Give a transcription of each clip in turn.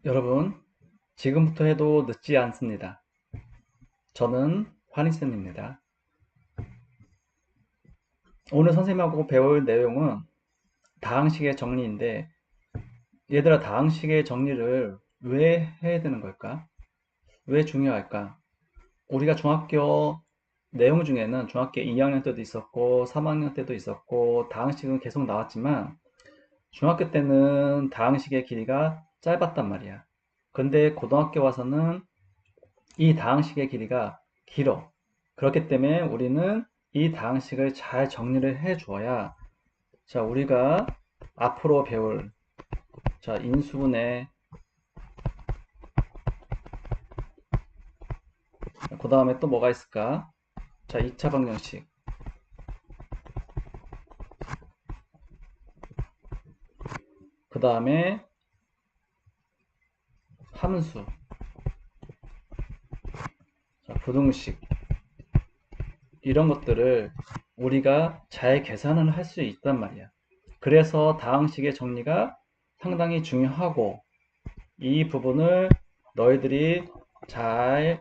여러분, 지금부터 해도 늦지 않습니다. 저는 환희쌤입니다. 오늘 선생님하고 배울 내용은 다항식의 정리인데, 얘들아, 다항식의 정리를 왜 해야 되는 걸까? 왜 중요할까? 우리가 중학교 내용 중에는 중학교 2학년 때도 있었고, 3학년 때도 있었고, 다항식은 계속 나왔지만, 중학교 때는 다항식의 길이가 짧았단 말이야. 근데 고등학교 와서는 이 다항식의 길이가 길어. 그렇기 때문에 우리는 이 다항식을 잘 정리를 해 주어야 자, 우리가 앞으로 배울 자, 인수분해 그 다음에 또 뭐가 있을까? 자, 2차 방정식 그 다음에 함수 자, 부등식 이런 것들을 우리가 잘 계산을 할 수 있단 말이야. 그래서 다항식의 정리가 상당히 중요하고 이 부분을 너희들이 잘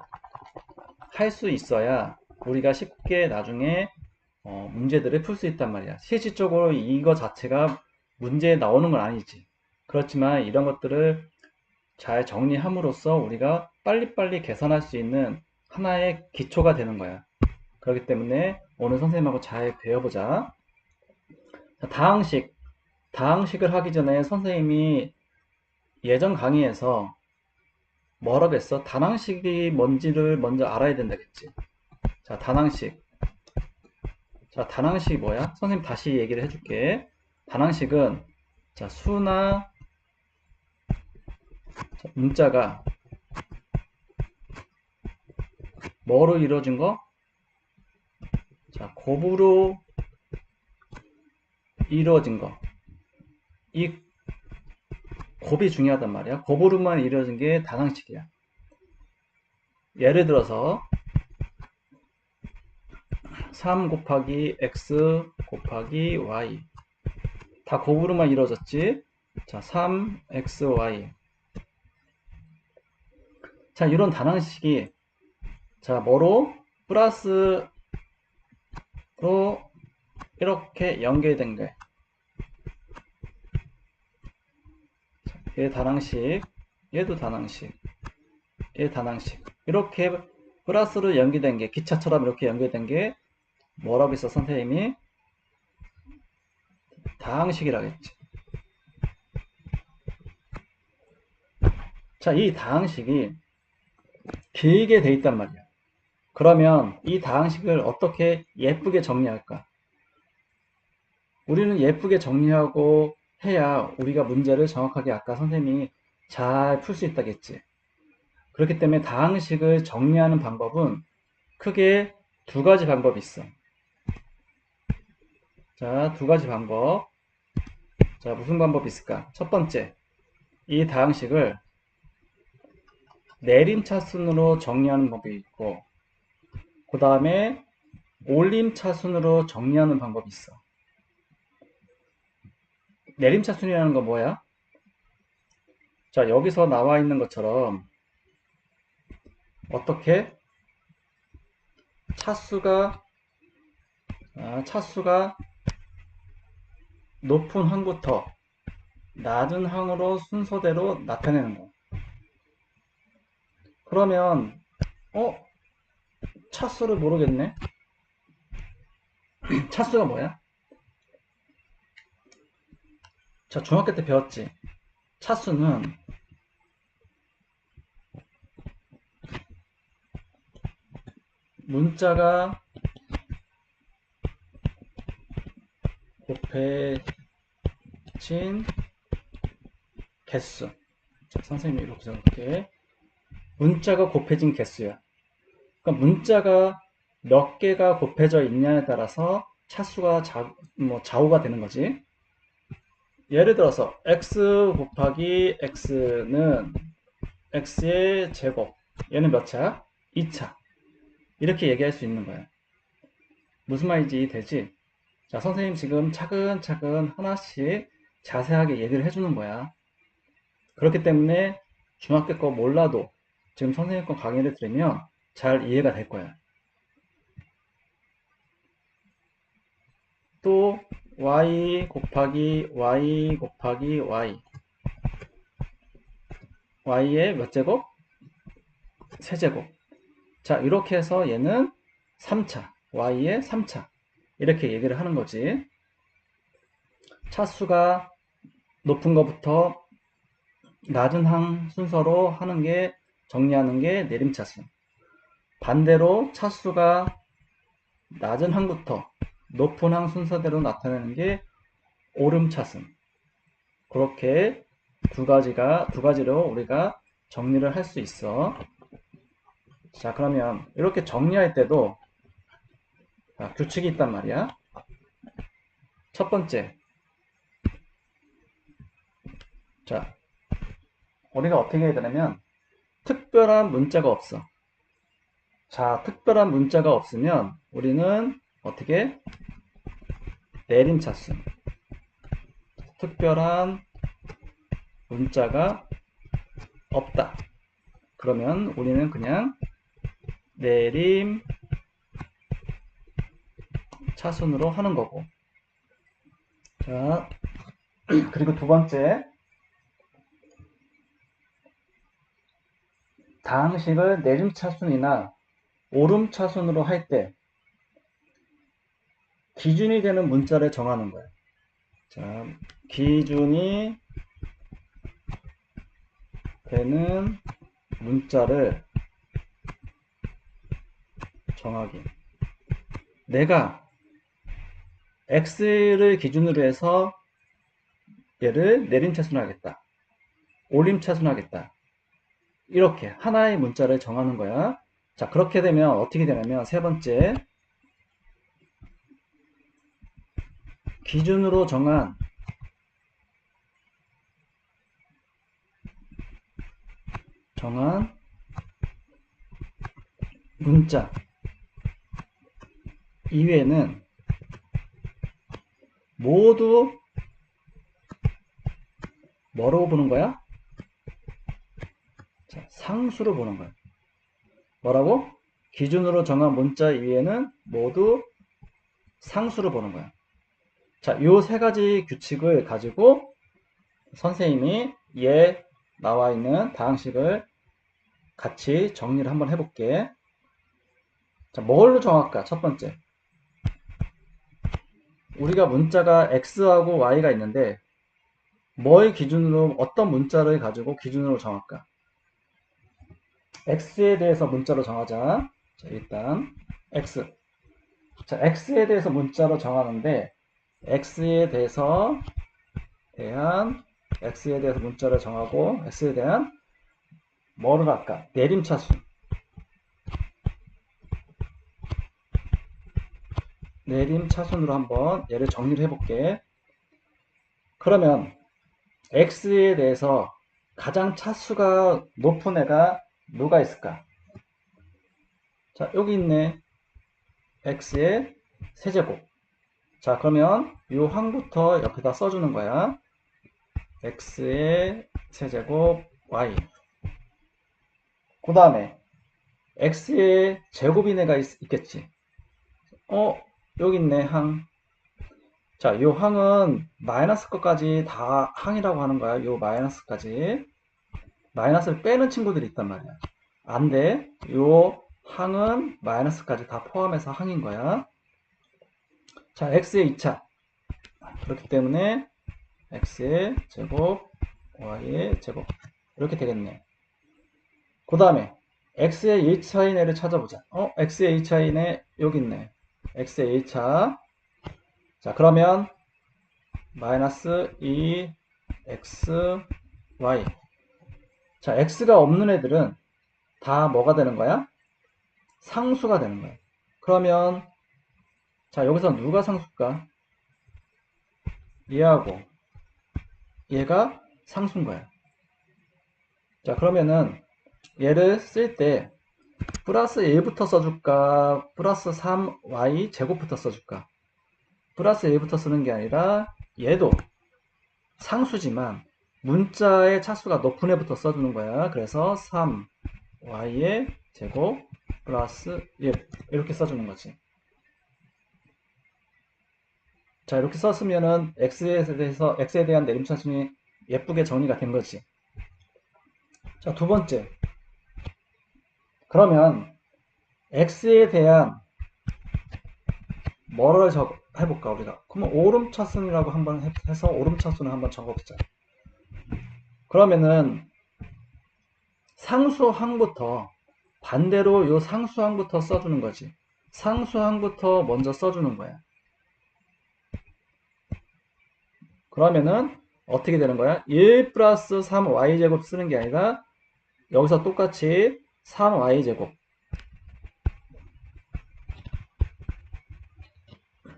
할 수 있어야 우리가 쉽게 나중에 문제들을 풀 수 있단 말이야. 실질적으로 이거 자체가 문제에 나오는 건 아니지. 그렇지만 이런 것들을 잘 정리함으로써 우리가 빨리빨리 계산할 수 있는 하나의 기초가 되는 거야. 그렇기 때문에 오늘 선생님하고 잘 배워보자. 자, 다항식. 다항식을 하기 전에 선생님이 예전 강의에서 뭐라고 했어? 단항식이 뭔지를 먼저 알아야 된다겠지. 자, 단항식. 자, 단항식이 뭐야? 선생님 다시 얘기를 해줄게. 단항식은 자, 수나 자, 문자가 뭐로 이루어진 거? 자, 곱으로 이루어진 거. 이 곱이 중요하단 말이야. 곱으로만 이루어진 게 단항식이야. 예를 들어서 3 곱하기 x 곱하기 y 다 곱으로만 이루어졌지. 자, 3xy. 자, 이런 단항식이 자, 뭐로? 플러스로 이렇게 연결된 거야. 얘 단항식, 얘도 단항식, 얘 단항식. 이렇게 플러스로 연결된 게, 기차처럼 이렇게 연결된 게 뭐라고 했어, 선생님이? 다항식이라고 했지. 자, 이 다항식이 길게 돼 있단 말이야. 그러면 이 다항식을 어떻게 예쁘게 정리할까? 우리는 예쁘게 정리하고 해야 우리가 문제를 정확하게 아까 선생님이 잘 풀 수 있다겠지. 그렇기 때문에 다항식을 정리하는 방법은 크게 두 가지 방법이 있어. 자, 두 가지 방법. 자, 무슨 방법이 있을까? 첫 번째, 이 다항식을 내림차순으로 정리하는 방법이 있고, 그 다음에 올림차순으로 정리하는 방법이 있어. 내림차순이라는 건 뭐야? 자, 여기서 나와 있는 것처럼 어떻게 차수가 차수가 높은 항부터 낮은 항으로 순서대로 나타내는 거. 그러면 차수를 모르겠네. 차수가 뭐야? 자, 중학교 때 배웠지. 차수는 문자가 곱해진 개수. 자, 선생님이 이렇게 적을게. 문자가 곱해진 개수야. 그러니까 문자가 몇 개가 곱해져 있냐에 따라서 차수가 좌우가 되는 거지. 예를 들어서 x 곱하기 x는 x의 제곱. 얘는 몇 차? 2차. 이렇게 얘기할 수 있는 거야. 무슨 말인지 되지? 자, 선생님 지금 차근차근 하나씩 자세하게 얘기를 해주는 거야. 그렇기 때문에 중학교 거 몰라도 지금 선생님 거 강의를 들으면 잘 이해가 될 거야. 또 y 곱하기 y 곱하기 y y의 몇 제곱? 세제곱. 자, 이렇게 해서 얘는 3차 y의 3차 이렇게 얘기를 하는 거지. 차수가 높은 것부터 낮은 항 순서로 하는 게 정리하는 게 내림차순. 반대로 차수가 낮은 항부터 높은 항 순서대로 나타내는 게 오름차순. 그렇게 두 가지로 우리가 정리를 할 수 있어. 자, 그러면 이렇게 정리할 때도 규칙이 있단 말이야. 첫 번째, 자, 우리가 어떻게 해야 되냐면 특별한 문자가 없어. 자, 특별한 문자가 없으면 우리는 어떻게? 내림차순. 특별한 문자가 없다. 그러면 우리는 그냥 내림 차순으로 하는 거고. 자, 그리고 두 번째, 다항식을 내림 차순이나 오름 차순으로 할 때 기준이 되는 문자를 정하는 거예요. 자, 기준이 되는 문자를 정하기. 내가 x를 기준으로 해서 얘를 내림차순 하겠다. 올림차순 하겠다. 이렇게 하나의 문자를 정하는 거야. 자, 그렇게 되면 어떻게 되냐면 세 번째, 기준으로 정한 문자 이외에는 모두 뭐라고 보는 거야? 자, 상수로 보는 거야. 뭐라고? 기준으로 정한 문자 이외에는 모두 상수로 보는 거야. 자, 요 세 가지 규칙을 가지고 선생님이 얘 나와 있는 다항식을 같이 정리를 한번 해볼게. 자, 뭘로 정할까? 첫 번째. 우리가 문자가 x하고 y가 있는데 뭘 기준으로 어떤 문자를 가지고 기준으로 정할까? x에 대해서 문자로 정하자. 자, 일단 x. 자, x에 대해서 문자로 정하는데 x에 대해서 문자를 정하고 x에 대한 뭐를 할까? 내림차순. 내림차순으로 한번 얘를 정리를 해볼게. 그러면 x에 대해서 가장 차수가 높은 애가 누가 있을까? 자, 여기 있네. x의 세제곱. 자, 그러면 이 항부터 옆에다 써주는 거야. x의 세제곱 y. 그 다음에 x의 제곱인 애가 있겠지. 여기 있네, 항. 자, 이 항은 마이너스 것까지 다 항이라고 하는 거야. 요 마이너스까지. 마이너스를 빼는 친구들이 있단 말이야. 안 돼. 요 항은 마이너스까지 다 포함해서 항인 거야. 자, x의 2차. 그렇기 때문에 x의 제곱, y의 제곱. 이렇게 되겠네. 그 다음에 x의 1차인 애를 찾아보자. x의 1차인 애 여기 있네. x의 1차. 자, 그러면 마이너스 2x, y. 자, x가 없는 애들은 다 뭐가 되는 거야? 상수가 되는 거야. 그러면 자, 여기서 누가 상수일까? 얘하고 얘가 상수인 거야. 자, 그러면은 얘를 쓸 때 플러스 1부터 써줄까? 플러스 3y 제곱부터 써줄까? 플러스 1부터 쓰는 게 아니라 얘도 상수지만 문자의 차수가 높은 애부터 써주는 거야. 그래서 3y의 제곱 플러스 1 이렇게 써주는 거지. 자, 이렇게 썼으면은 x에 대한 내림차순이 예쁘게 정리가 된 거지. 자, 두 번째. 그러면 x에 대한 뭐를 해볼까 우리가? 그러면 오름차순이라고 한번 해서 오름차순을 한번 적어보자. 그러면은 상수항부터 반대로 요 상수항부터 써주는 거지. 상수항부터 먼저 써주는 거야. 그러면은 어떻게 되는 거야? 1 플러스 3y제곱 쓰는 게 아니라 여기서 똑같이 3y제곱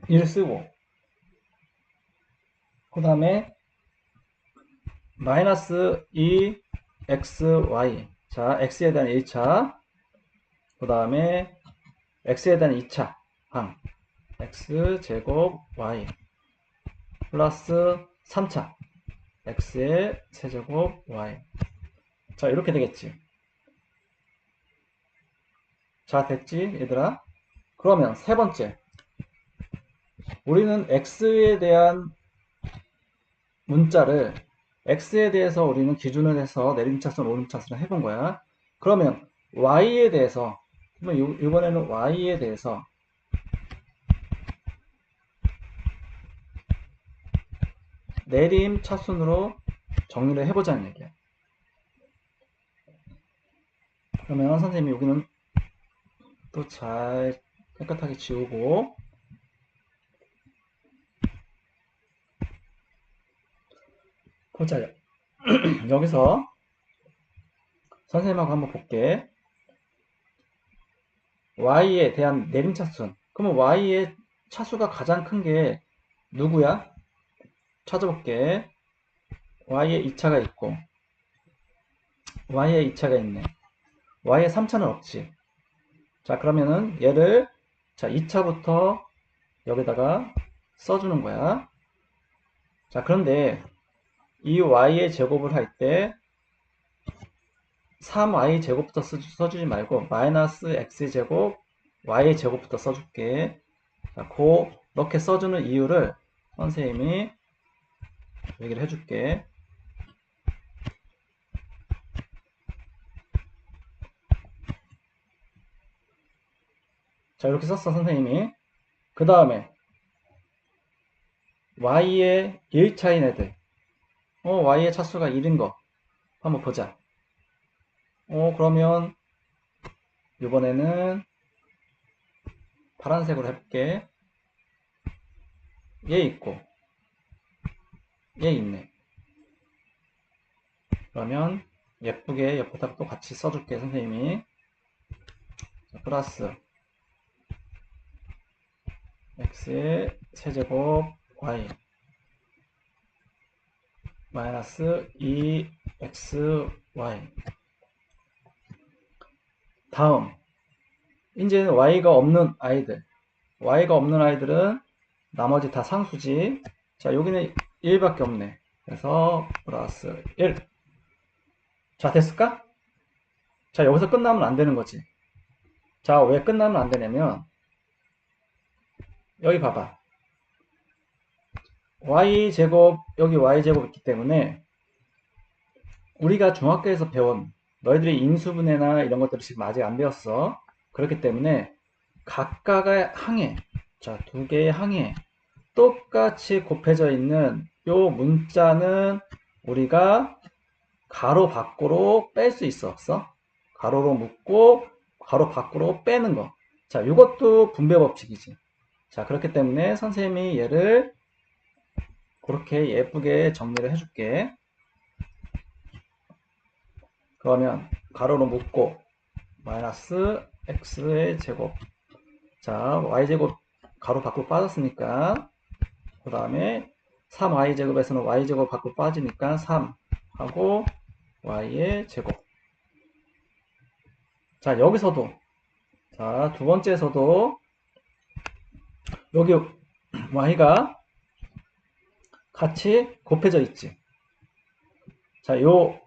1 쓰고 그 다음에 마이너스 2xy 자 x에 대한 1차 그 다음에 x에 대한 2차 항 x제곱 y 플러스 3차 x의 세제곱 y 자 이렇게 되겠지. 자 됐지 얘들아. 그러면 세 번째 우리는 x에 대한 문자를 x에 대해서 우리는 기준을 해서 내림차순 오름차순을 해본 거야. 그러면 y에 대해서 이번에는 y에 대해서 내림차순으로 정리를 해보자는 얘기야. 그러면 선생님이 여기는 또 잘 깨끗하게 지우고 보자. 여기서 선생님하고 한번 볼게. y에 대한 내림차순. 그러면 y의 차수가 가장 큰 게 누구야? 찾아볼게. y에 2차가 있고 y에 2차가 있네. y에 3차는 없지. 자 그러면은 얘를 자 2차부터 여기다가 써주는 거야. 자 그런데 이 y의 제곱을 할 때 3y 제곱부터 써주지 말고 마이너스 x제곱 y의 제곱부터 써줄게. 자, 그렇게 써주는 이유를 선생님이 얘기를 해줄게. 자 이렇게 썼어 선생님이. 그 다음에 y의 1차인 애들 y의 차수가 1인 거 한번 보자. 그러면 이번에는 파란색으로 해볼게. 얘 있고 얘 있네. 그러면 예쁘게 옆에다 또 같이 써줄게 선생님이. 자, 플러스 x의 세제곱 y 마이너스 2xy 다음 이제는 y가 없는 아이들은 나머지 다 상수지. 자 여기는 1밖에 없네. 그래서 플러스 1. 자 됐을까? 자 여기서 끝나면 안 되는 거지. 자 왜 끝나면 안 되냐면 여기 봐봐. y제곱 여기 y제곱 있기 때문에 우리가 중학교에서 배운 너희들이 인수분해나 이런 것들을 지금 아직 안 배웠어. 그렇기 때문에 각각의 항에 자 두 개의 항에 똑같이 곱해져 있는 요 문자는 우리가 가로 밖으로 뺄 수 있어 없어? 가로로 묶고 가로 밖으로 빼는 거. 자 이것도 분배 법칙이지. 자 그렇기 때문에 선생님이 얘를 그렇게 예쁘게 정리를 해줄게. 그러면 가로로 묶고 마이너스 x의 제곱 자 y제곱 가로 밖으로 빠졌으니까 그 다음에 3y제곱에서는 y제곱 밖으로 빠지니까 3 하고 y의 제곱. 자 여기서도 자 두 번째에서도 여기 y가 같이 곱해져 있지. 자, 요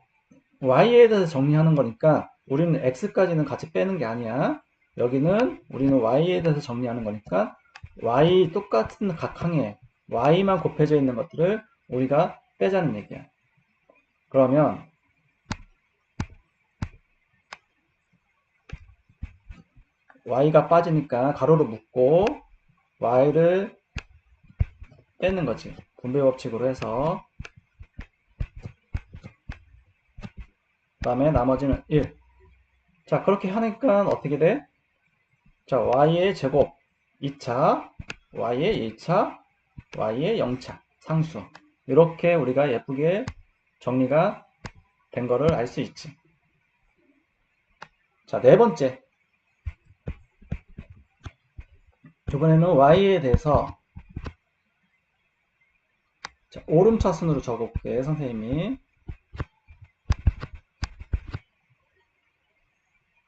y에 대해서 정리하는 거니까 우리는 x까지는 같이 빼는 게 아니야. 여기는 우리는 y에 대해서 정리하는 거니까 y 똑같은 각항에 y만 곱해져 있는 것들을 우리가 빼자는 얘기야. 그러면 y가 빠지니까 가로로 묶고 y를 빼는 거지. 분배 법칙으로 해서 그 다음에 나머지는 1. 자, 그렇게 하니까 어떻게 돼? 자, y의 제곱 2차, y의 1차, y의 0차 상수. 이렇게 우리가 예쁘게 정리가 된 거를 알 수 있지. 자, 네 번째. 이번에는 y에 대해서 자, 오름차순으로 적어볼게, 선생님이.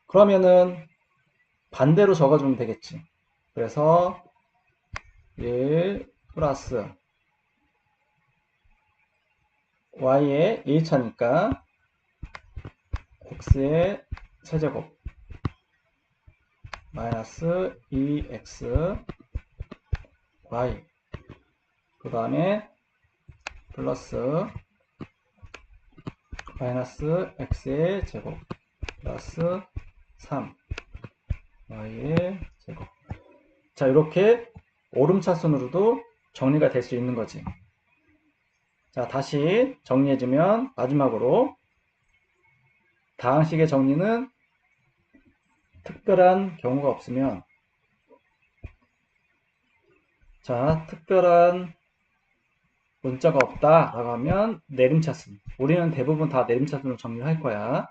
그러면은 반대로 적어주면 되겠지. 그래서 1 플러스 y의 1차니까 x의 세제곱 마이너스 2x y 그 다음에 플러스 마이너스 x의 제곱 플러스 3 y의 제곱. 자, 이렇게 오름차순으로도 정리가 될 수 있는 거지. 자, 다시 정리해주면 마지막으로 다항식의 정리는 특별한 경우가 없으면, 자, 특별한 문자가 없다 라고 하면 내림차순. 우리는 대부분 다 내림차순으로 정리를 할 거야.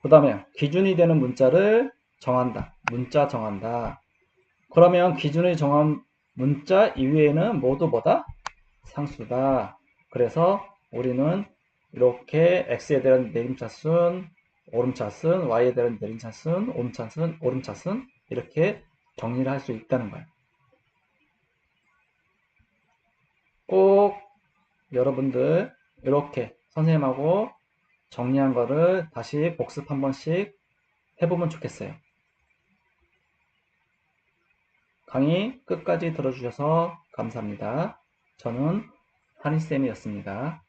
그 다음에 기준이 되는 문자를 정한다. 문자 정한다. 그러면 기준이 정한 문자 이외에는 모두 뭐다? 상수다. 그래서 우리는 이렇게 x에 대한 내림차순, 오름차순, y에 대한 내림차순, 오름차순, 오름차순 이렇게 정리를 할 수 있다는 거야. 꼭 여러분들 이렇게 선생님하고 정리한 거를 다시 복습 한 번씩 해보면 좋겠어요. 강의 끝까지 들어주셔서 감사합니다. 저는 한희쌤이었습니다.